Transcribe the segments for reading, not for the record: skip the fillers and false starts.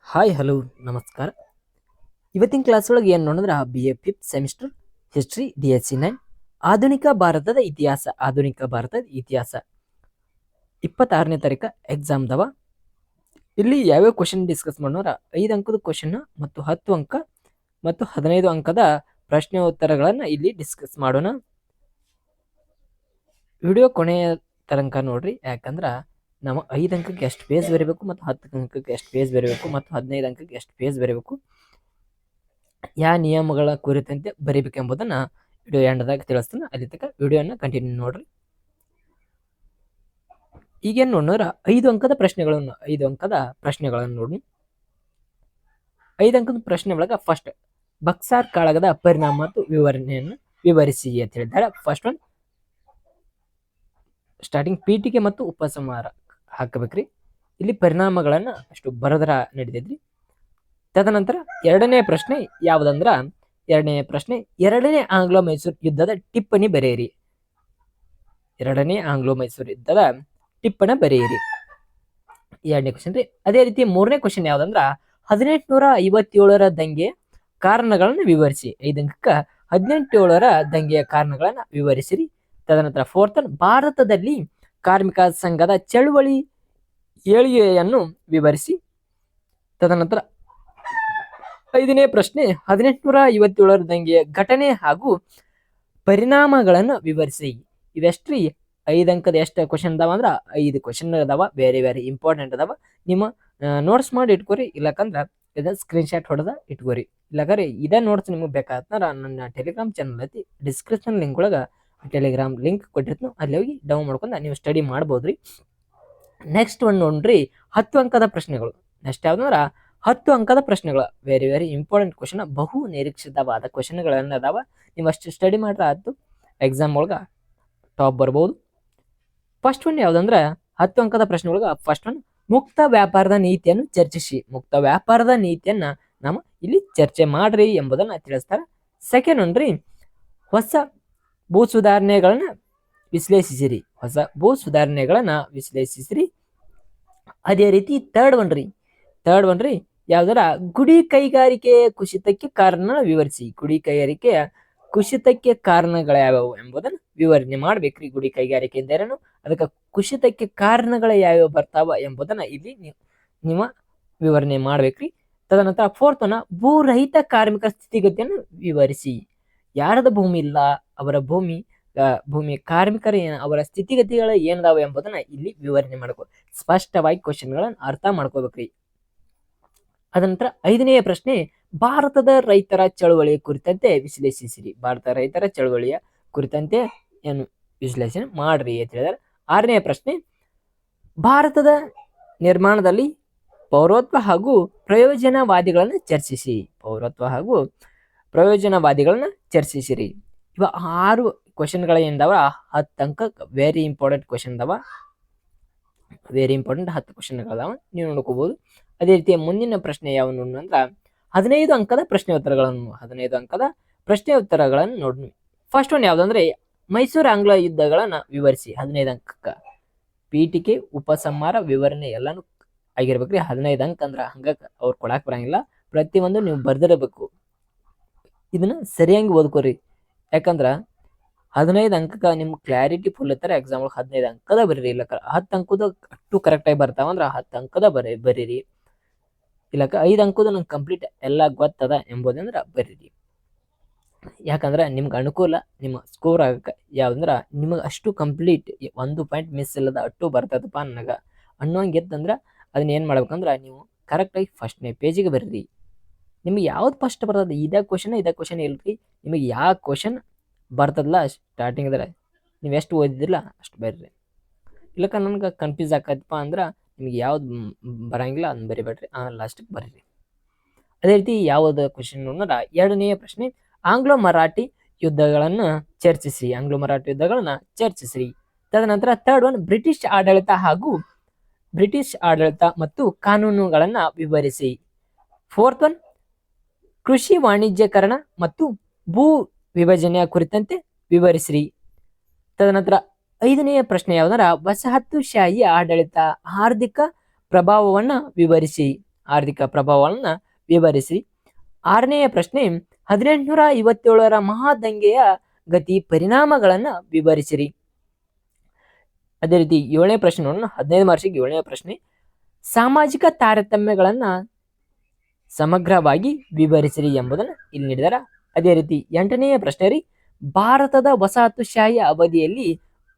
Hi hello ನಮಸ್ಕಾರ. ಇವತ್ತಿನ class ಒಳಗೆ ಏನು ನೋಡಿದ್ರೆ BA 5th semester history DSC 9 ಆಧುನಿಕ ಭಾರತದ ಇತಿಹಾಸ 26ನೇ ತಾರೀಕು ಎಕ್ಸಾಮ್ದವ. ಇಲ್ಲಿ ಯಾವ್ಯಾವ ಕ್ವಶನ್ ಡಿಸ್ಕಸ್ ಮಾಡೋರ 5 ಅಂಕದ ಕ್ವಶನ್ ಮತ್ತು 10 ಅಂಕ ಮತ್ತು 15 ಅಂಕದ ಪ್ರಶ್ನೆ ಉತ್ತರಗಳನ್ನು ಇಲ್ಲಿ ಡಿಸ್ಕಸ್ ಮಾಡೋಣ. ವಿಡಿಯೋ ಕೊನೆಯ ತನಕ ನೋಡ್ರಿ, ಯಾಕಂದ್ರೆ ನಾವು 5 ಅಂಕಕ್ಕೆ ಎಷ್ಟು ಪೇಜ್ ಬರೀಬೇಕು ಮತ್ತು 10 ಅಂಕಕ್ಕೆ ಎಷ್ಟು ಪೇಜ್ ಬರೀಬೇಕು ಮತ್ತು 15 ಅಂಕಕ್ಕೆ ಎಷ್ಟು ಪೇಜ್ ಬರೀಬೇಕು, ಯಾವ ನಿಯಮಗಳ ಕುರಿತಂತೆ ಬರೀಬೇಕೆಂಬುದನ್ನ ವಿಡಿಯೋ ಎಂಡದಾಗ ತಿಳಿಸ್ತಾನೆ. ಅಲ್ಲಿ ತನಕ ವಿಡಿಯೋನ ಕಂಟಿನ್ಯೂ ನೋಡ್ರಿ. ಈಗೇನು ನೋಡ್ರ 5 ಅಂಕದ ಪ್ರಶ್ನೆಗಳನ್ನು ನೋಡಿ. 5 ಅಂಕದ ಪ್ರಶ್ನೆ ಒಳಗ ಫಸ್ಟ್ ಬಕ್ಸಾರ್ ಕಾಳಗದ ಪರಿಣಾಮ ಮತ್ತು ವಿವರಣೆಯನ್ನು ವಿವರಿಸಿ ಅಂತ ಹೇಳಿದ್ದಾರೆ. ಫಸ್ಟ್ ಒನ್ ಸ್ಟಾರ್ಟಿಂಗ್ ಪೀಠಿಕೆ ಮತ್ತು ಉಪಸಂಹಾರ ಹಾಕಬೇಕ್ರಿ. ಇಲ್ಲಿ ಪರಿಣಾಮಗಳನ್ನ ಅಷ್ಟು ಬರದರ ನಡೀತೈತ್ರಿ. ತದನಂತರ ಎರಡನೇ ಪ್ರಶ್ನೆ ಯಾವುದಂದ್ರ, ಎರಡನೇ ಆಂಗ್ಲೋ ಮೈಸೂರು ಯುದ್ಧದ ಟಿಪ್ಪಣಿ ಬರೆಯಿರಿ. ಎರಡನೇ ಆಂಗ್ಲೋ ಮೈಸೂರು ಯುದ್ಧದ ಟಿಪ್ಪಣಿ ಬರೆಯಿರಿ, ಎರಡನೇ ಕ್ವಶನ್ ರೀ. ಅದೇ ರೀತಿ ಮೂರನೇ ಕ್ವಶನ್ ಯಾವ್ದಂದ್ರ 1857ರ ದಂಗೆಯ ಕಾರಣಗಳನ್ನ ವಿವರಿಸಿ. 5 ಅಂಕಕ್ಕ 1857ರ ದಂಗೆಯ ಕಾರಣಗಳನ್ನ ವಿವರಿಸಿರಿ. ತದನಂತರ ಫೋರ್ತ್ ಭಾರತದಲ್ಲಿ ಕಾರ್ಮಿಕ ಸಂಘದ ಚಳುವಳಿ ಏಳಿಗೆಯನ್ನು ವಿವರಿಸಿ. ತದನಂತರ 5ನೇ ಪ್ರಶ್ನೆ 1857ರ ದಂಗೆಯ ಘಟನೆ ಹಾಗೂ ಪರಿಣಾಮಗಳನ್ನು ವಿವರಿಸಿ. ಇವೆಷ್ಟ್ರಿ 5 ಅಂಕದ ಎಷ್ಟು ಕ್ವಶನ್ ಅದಾವ ಅಂದ್ರೆ 5 ಕ್ವಶನ್ ಅದಾವ, ವೆರಿ ವೆರಿ ಇಂಪಾರ್ಟೆಂಟ್ ಅದಾವ. ನಿಮ್ಮ ನೋಟ್ಸ್ ಮಾಡಿ ಇಟ್ಕೋರಿ, ಇಲ್ಲಕಂದ್ರ ಇದನ್ನ ಸ್ಕ್ರೀನ್ ಶಾಟ್ ಹೊಡೆದ ಇಟ್ಕೋರಿ. ಇಲ್ಲಕಂದ್ರೆ ಇದೇ ನೋಟ್ಸ್ ನಿಮಗೆ ಬೇಕಾದ್ರೆ ನನ್ನ ಟೆಲಿಗ್ರಾಮ್ ಚಾನಲ್ ಐತಿ, ಡಿಸ್ಕ್ರಿಪ್ಷನ್ ಲಿಂಕ್ ಒಳಗೆ ಟೆಲಿಗ್ರಾಮ್ ಲಿಂಕ್ ಕೊಟ್ಟಿರ್ತೀನಿ, ಅಲ್ಲಿ ಹೋಗಿ ಡೌನ್ ಮಾಡ್ಕೊಂಡು ನೀವು ಸ್ಟಡಿ ಮಾಡ್ಬೋದ್ರಿ. ನೆಕ್ಸ್ಟ್ ಒಂದು ನೋಡ್ರಿ 10 ಅಂಕದ ಪ್ರಶ್ನೆಗಳು. ನೆಕ್ಸ್ಟ್ ಯಾವ್ದಂದ್ರ 10 ಅಂಕದ ಪ್ರಶ್ನೆಗಳು, ವೆರಿ ವೆರಿ ಇಂಪಾರ್ಟೆಂಟ್ ಕ್ವಶನ್, ಬಹು ನಿರೀಕ್ಷಿತವಾದ ಕ್ವಶನ್ಗಳನ್ನ ಅದಾವ. ನೀವು ಅಷ್ಟು ಸ್ಟಡಿ ಮಾಡ್ರೆ ಆಯ್ತು, ಎಕ್ಸಾಮ್ ಒಳಗೆ ಟಾಪ್ ಬರ್ಬೋದು. ಫಸ್ಟ್ ಒನ್ ಯಾವ್ದಂದ್ರೆ 10 ಅಂಕದ ಪ್ರಶ್ನೆ ಒಳಗೆ ಫಸ್ಟ್ ಒನ್ ಮುಕ್ತ ವ್ಯಾಪಾರದ ನೀತಿಯನ್ನು ಚರ್ಚಿಸಿ. ಮುಕ್ತ ವ್ಯಾಪಾರದ ನೀತಿಯನ್ನ ನಾವು ಇಲ್ಲಿ ಚರ್ಚೆ ಮಾಡ್ರಿ ಎಂಬುದನ್ನ ತಿಳಿಸ್ತಾರೆ. ಸೆಕೆಂಡ್ ಒನ್ ರೀ ಹೊಸ ಭೂ ಸುಧಾರಣೆಗಳನ್ನ ವಿಶ್ಲೇಷಿಸಿರಿ. ಅದೇ ರೀತಿ ಥರ್ಡ್ ಒನ್ ರೀ ಯಾವ್ದಾರ ಗುಡಿ ಕೈಗಾರಿಕೆಯ ಕುಸಿತಕ್ಕೆ ಕಾರಣ ವಿವರಿಸಿ. ಗುಡಿ ಕೈಗಾರಿಕೆಯ ಕುಸಿತಕ್ಕೆ ಕಾರಣಗಳು ಯಾವ್ಯಾವು ಎಂಬುದನ್ನು ವಿವರಣೆ ಮಾಡ್ಬೇಕ್ರಿ. ಗುಡಿ ಕೈಗಾರಿಕೆ ಎಂದರೇನು, ಅದಕ್ಕೆ ಕುಸಿತಕ್ಕೆ ಕಾರಣಗಳು ಯಾವ್ಯಾವ ಬರ್ತಾವ ಎಂಬುದನ್ನ ಇಲ್ಲಿ ನೀವು ವಿವರಣೆ ಮಾಡ್ಬೇಕ್ರಿ. ತದನಂತರ ಫೋರ್ತ್ ಒನ್ ಭೂರಹಿತ ಕಾರ್ಮಿಕರ ಸ್ಥಿತಿಗತಿಯನ್ನು ವಿವರಿಸಿ. ಯಾರದ ಭೂಮಿ ಇಲ್ಲ ಅವರ ಭೂಮಿ ಕಾರ್ಮಿಕರ ಅವರ ಸ್ಥಿತಿಗತಿಗಳು ಏನದಾವ ಎಂಬುದನ್ನ ಇಲ್ಲಿ ವಿವರಣೆ ಮಾಡ್ಕೋ, ಸ್ಪಷ್ಟವಾಗಿ ಕ್ವಶನ್ಗಳನ್ನ ಅರ್ಥ ಮಾಡ್ಕೋಬೇಕ್ರಿ. ಅದಂತರ 5ನೇ ಪ್ರಶ್ನೆ ಭಾರತದ ರೈತರ ಚಳವಳಿ ಕುರಿತಂತೆ ವಿಶ್ಲೇಷಿಸಿರಿ. ಭಾರತ ರೈತರ ಚಳವಳಿಯ ಕುರಿತಂತೆ ಏನು ವಿಶ್ಲೇಷಣೆ ಮಾಡ್ರಿ ಅಂತ ಹೇಳಿದಾರೆ. 6ನೇ ಪ್ರಶ್ನೆ ಭಾರತದ ನಿರ್ಮಾಣದಲ್ಲಿ ಪೌರತ್ವ ಹಾಗೂ ಪ್ರಯೋಜನವಾದಿಗಳನ್ನ ಚರ್ಚಿಸಿರಿ. ಇವ 6 ಕ್ವಶನ್ಗಳ ಏನದಾವ 10 ಅಂಕ ವೆರಿ ಇಂಪಾರ್ಟೆಂಟ್ ಕ್ವಶನ್ ಅದಾವ, ವೆರಿ ಇಂಪಾರ್ಟೆಂಟ್ 10 ಕ್ವಶನ್ಗಳದಾವ, ನೀವು ನೋಡ್ಕೋಬಹುದು. ಅದೇ ರೀತಿ ಮುಂದಿನ ಪ್ರಶ್ನೆ ಯಾವ ಅಂದ್ರ 15 ಅಂಕದ ಪ್ರಶ್ನೆ ಉತ್ತರಗಳನ್ನು ನೋಡಿ. ಫಸ್ಟ್ ಒನ್ ಯಾವ್ದಂದ್ರೆ ಮೈಸೂರು ಆಂಗ್ಲ ಯುದ್ಧಗಳನ್ನ ವಿವರಿಸಿ. 15 ಅಂಕಕ್ಕ ಪೀಠಿಕೆ ಉಪಸಂಹಾರ ವಿವರಣೆ ಎಲ್ಲಾನು ಆಗಿರ್ಬೇಕ್ರಿ. 15 ಅಂಕ ಅಂದ್ರ ಹಂಗ ಅವ್ರು ಕೊಡಾಕ್ ಬರಂಗಿಲ್ಲ, ಪ್ರತಿಯೊಂದು ನೀವು ಬರ್ದಿರಬೇಕು. ಇದನ್ನ ಸರಿಯಾಗಿ ಓದ್ಕೋರಿ, ಯಾಕಂದ್ರ 15 ಅಂಕಕ್ಕ ನಿಮ್ ಕ್ಲಾರಿಟಿ ಫುಲ್ ಇರ್ತಾರೆ. ಎಕ್ಸಾಮ್ 15 ಅಂಕದ ಬರೀರಿ, ಇಲ್ಲ 10 ಅಂಕದ ಅಷ್ಟು ಕರೆಕ್ಟ್ ಆಗಿ ಬರ್ತಾವ ಅಂದ್ರ 10 ಅಂಕದ ಬರೀರಿ, ಇಲ್ಲಕ 5 ಅಂಕದ ನಂಗೆ ಕಂಪ್ಲೀಟ್ ಎಲ್ಲ ಗೊತ್ತದ ಎಂಬುದಂದ್ರ ಬರೀರಿ. ಯಾಕಂದ್ರ ನಿಮ್ಗೆ ಅನುಕೂಲ, ನಿಮ್ಮ ಸ್ಕೋರ್ ಆಗಕ್ಕೆ ಯಾವ್ದಂದ್ರ ನಿಮಗೆ ಅಷ್ಟು ಕಂಪ್ಲೀಟ್ 1 ಪಾಯಿಂಟ್ ಮಿಸ್ ಇಲ್ಲದ ಅಷ್ಟು ಬರ್ತದಪ್ಪ ನನಗ ಅನ್ನೋಂಗಿತ್ತಂದ್ರ ಅದನ್ನ ಏನ್ ಮಾಡ್ಬೇಕಂದ್ರ ನೀವು ಕರೆಕ್ಟಾಗಿ ಫಸ್ಟ್ನೇ ಪೇಜಿಗೆ ಬರ್ರಿ. ನಿಮ್ಗೆ ಯಾವ್ದು ಫಸ್ಟ್ ಬರ್ತದ, ಇದೇ ಕ್ವಶನ್ ಇಲ್ರಿ, ನಿಮಗೆ ಯಾವ ಕ್ವಶನ್ ಬರ್ತದಲ್ಲ ಸ್ಟಾರ್ಟಿಂಗ್ ಇದ್ರೆ ನೀವು ಎಷ್ಟು ಓದಿದಿಲ್ಲ ಅಷ್ಟು ಬರ್ರಿ. ಇಲ್ಲಕ ನನ್ಗೆ ಕನ್ಫ್ಯೂಸ್ ಆಕತ್ತಪ್ಪ ಅಂದ್ರ ನಿಮ್ಗೆ ಯಾವ್ದು ಬರಂಗಿಲ್ಲ ಅದನ್ನ ಬರಿಬೇಡ್ರಿ, ಲಾಸ್ಟಿಗೆ ಬರ್ರಿ. ಅದೇ ರೀತಿ ಯಾವ್ದು ಕ್ವಶನ್ ನೋಡ್ರ 2ನೇ ಪ್ರಶ್ನೆ ಆಂಗ್ಲೋ ಮರಾಠಿ ಯುದ್ಧಗಳನ್ನ ಚರ್ಚಿಸ್ರಿ. ತದನಂತರ ಥರ್ಡ್ ಒನ್ ಬ್ರಿಟಿಷ್ ಆಡಳಿತ ಮತ್ತು ಕಾನೂನುಗಳನ್ನ ವಿವರಿಸಿ. ಫೋರ್ತ್ ಒನ್ ಕೃಷಿ ವಾಣಿಜ್ಯೀಕರಣ ಮತ್ತು ಭೂ ವಿಭಜನೆಯ ಕುರಿತಂತೆ ವಿವರಿಸ್ರಿ. ತದನಂತರ 5ನೇ ಪ್ರಶ್ನೆ ಯಾವ್ದಾರ ವಸಾಹತುಶಾಹಿ ಆಡಳಿತ ಆರ್ಥಿಕ ಪ್ರಭಾವವನ್ನ ವಿವರಿಸಿ. ಆರ್ಥಿಕ ಪ್ರಭಾವಗಳನ್ನ ವಿವರಿಸಿ. 6ನೆಯ ಪ್ರಶ್ನೆ 1857ರ ಮಹಾದಂಗೆಯ ಗತಿ ಪರಿಣಾಮಗಳನ್ನ ವಿವರಿಸಿರಿ. ಅದೇ ರೀತಿ 7ನೇ ಪ್ರಶ್ನೆ ನೋಡೋಣ. 15 ಮಾರ್ಕ್ಸಿಗೆ 7ನೇ ಪ್ರಶ್ನೆ ಸಾಮಾಜಿಕ ತಾರತಮ್ಯಗಳನ್ನ ಸಮಗ್ರವಾಗಿ ವಿವರಿಸಿರಿ ಎಂಬುದನ್ನು ಇಲ್ಲಿ ನೀಡಿದಾರೆ. ಅದೇ ರೀತಿ 8ನೆಯ ಪ್ರಶ್ನೆ ರೀ ಭಾರತದ ವಸಾಹತುಶಾಹಿ ಅವಧಿಯಲ್ಲಿ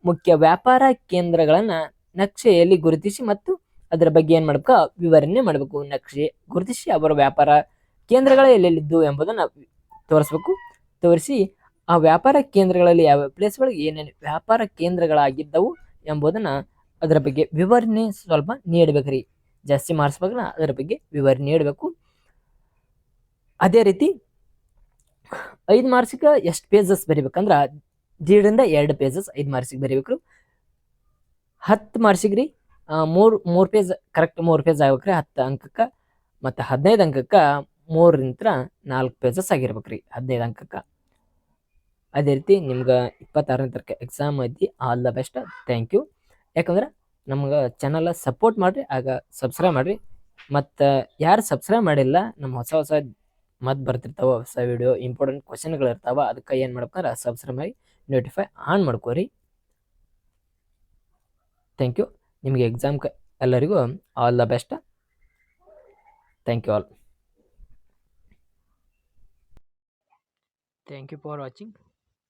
ಮುಖ್ಯ ವ್ಯಾಪಾರ ಕೇಂದ್ರಗಳನ್ನ ನಕ್ಷೆಯಲ್ಲಿ ಗುರುತಿಸಿ ಮತ್ತು ಅದರ ಬಗ್ಗೆ ಏನ್ ಮಾಡ್ಬೇಕು ವಿವರಣೆ ಮಾಡಬೇಕು. ನಕ್ಷೆ ಗುರುತಿಸಿ ಅವರ ವ್ಯಾಪಾರ ಕೇಂದ್ರಗಳ ಎಲ್ಲೆಲ್ಲಿದ್ದು ಎಂಬುದನ್ನು ತೋರಿಸ್ಬೇಕು. ತೋರಿಸಿ ಆ ವ್ಯಾಪಾರ ಕೇಂದ್ರಗಳಲ್ಲಿ ಯಾವ ಪ್ಲೇಸ್ಗಳಿಗೆ ಏನೇನು ವ್ಯಾಪಾರ ಕೇಂದ್ರಗಳಾಗಿದ್ದವು ಎಂಬುದನ್ನ ಅದರ ಬಗ್ಗೆ ವಿವರಣೆ ಸ್ವಲ್ಪ ನೀಡಬೇಕ್ರಿ. ಜಾಸ್ತಿ ಮಾರ್ಕ್ಸ್ ಬಗ್ಗೆ ಅದರ ಬಗ್ಗೆ ವಿವರಣೆ ನೀಡಬೇಕು. ಅದೇ ರೀತಿ 5 ಮಾರ್ಕ್ಸಿಗೆ ಎಷ್ಟು ಪೇಜಸ್ ಬರಿಬೇಕಂದ್ರ 1.5 ರಿಂದ 2 ಪೇಜಸ್ 5 ಮಾರ್ಕ್ಸಿಗೆ ಬರಿಬೇಕು. 10 ಮಾರ್ಕ್ಸಿಗೆ ರೀ 3 ಪೇಜ್ ಕರೆಕ್ಟ್ 3 ಪೇಜ್ ಆಗ್ಬೇಕ್ರಿ 10 ಅಂಕಕ್ಕೆ. ಮತ್ತು 15 ಅಂಕಕ್ಕೆ 3 ರಿಂದ 4 ಪೇಜಸ್ ಆಗಿರ್ಬೇಕ್ರಿ 15 ಅಂಕಕ್ಕೆ. ಅದೇ ರೀತಿ ನಿಮ್ಗೆ 26ನೇ ತಾರೀಕು ಎಕ್ಸಾಮ್ ಐತಿ. All the best. Thank you. ಯಾಕಂದ್ರೆ ನಮ್ಗೆ ಚಾನಲ್ ಸಪೋರ್ಟ್ ಮಾಡಿರಿ, ಆಗ ಸಬ್ಸ್ಕ್ರೈಬ್ ಮಾಡಿರಿ. ಮತ್ತು ಯಾರು ಸಬ್ಸ್ಕ್ರೈಬ್ ಮಾಡಿಲ್ಲ ನಮ್ಮ ಹೊಸ ಮತ್ತೆ ಬರ್ತಿರ್ತಾವೆ ಹೊಸ ವಿಡಿಯೋ ಇಂಪಾರ್ಟೆಂಟ್ ಕ್ವಶನ್ಗಳು ಇರ್ತಾವೆ. ಅದಕ್ಕೆ ಏನು ಮಾಡ್ಬೇಕಂದ್ರೆ ಸಬ್ಸ್ಕ್ರೈಬ್ ಮಾಡಿ ನೋಟಿಫೈ ಆನ್ ಮಾಡ್ಕೋರಿ. Thank you. ನಿಮಗೆ ಎಕ್ಸಾಮ್ಗೆ ಎಲ್ಲರಿಗೂ all the best. Thank you all. Thank you for watching.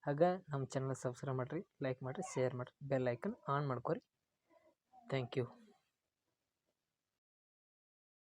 ಹಾಗೆ ನಮ್ಮ ಚಾನಲ್ ಸಬ್ಸ್ಕ್ರೈಬ್ ಮಾಡಿರಿ, ಲೈಕ್ ಮಾಡಿರಿ, ಶೇರ್ ಮಾಡಿರಿ, ಬೆಲ್ ಐಕನ್ ಆನ್ ಮಾಡ್ಕೋರಿ. Thank you.